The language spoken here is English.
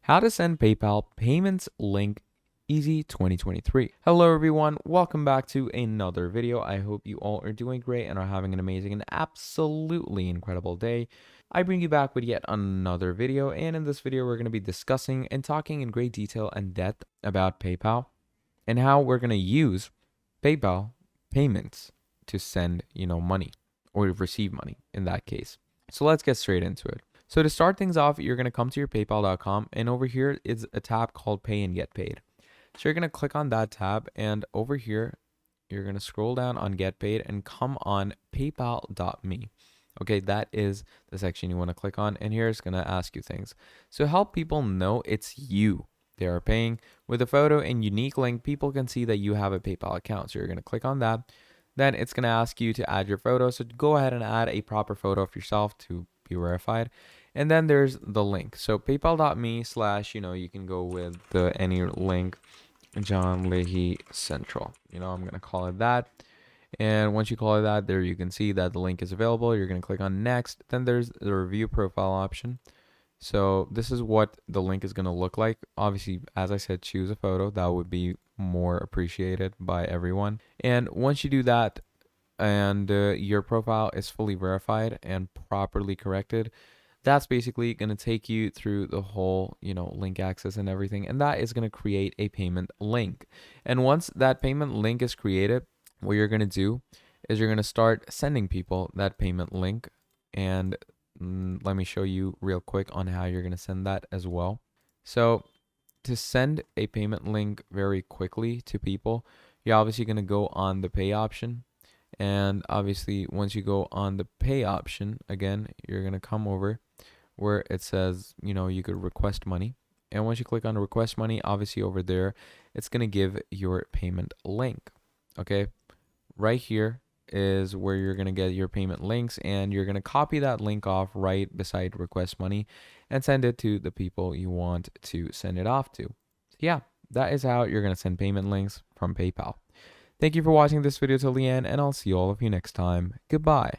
How to send PayPal payments link easy 2023. Hello everyone, welcome back to another video. I hope you all are doing great and are having an amazing and absolutely incredible day. I bring you back with yet another video, and in this video we're going to be discussing and talking in great detail and depth about PayPal and how we're going to use PayPal payments to send, money or receive money in that case. So let's get straight into it. So to start things off, you're going to come to your paypal.com, and over here is a tab called Pay and Get Paid. So you're going to click on that tab, and over here, you're going to scroll down on Get Paid and come on paypal.me. Okay, that is the section you want to click on, and here it's going to ask you things. So help people know it's you they are paying. With a photo and unique link, people can see that you have a PayPal account. So you're going to click on that. Then it's going to ask you to add your photo. So go ahead and add a proper photo of yourself to be verified. And then there's the link. So paypal.me / you can go with any link, John Leahy Central. I'm going to call it that. And once you call it that, there you can see that the link is available. You're going to click on next. Then there's the review profile option. So this is what the link is going to look like. Obviously, as I said, choose a photo. That would be more appreciated by everyone. And once you do that and your profile is fully verified and properly corrected, that's basically going to take you through the whole, link access and everything. And that is going to create a payment link. And once that payment link is created, what you're going to do is you're going to start sending people that payment link. And let me show you real quick on how you're going to send that as well. So to send a payment link very quickly to people, you're obviously going to go on the pay option. And obviously, once you go on the pay option, again, you're going to come over where it says, you could request money. And once you click on request money, obviously over there, it's going to give your payment link. Okay. Right here is where you're going to get your payment links, and you're going to copy that link off right beside request money and send it to the people you want to send it off to. Yeah, that is how you're going to send payment links from PayPal. Thank you for watching this video till the end, and I'll see all of you next time. Goodbye.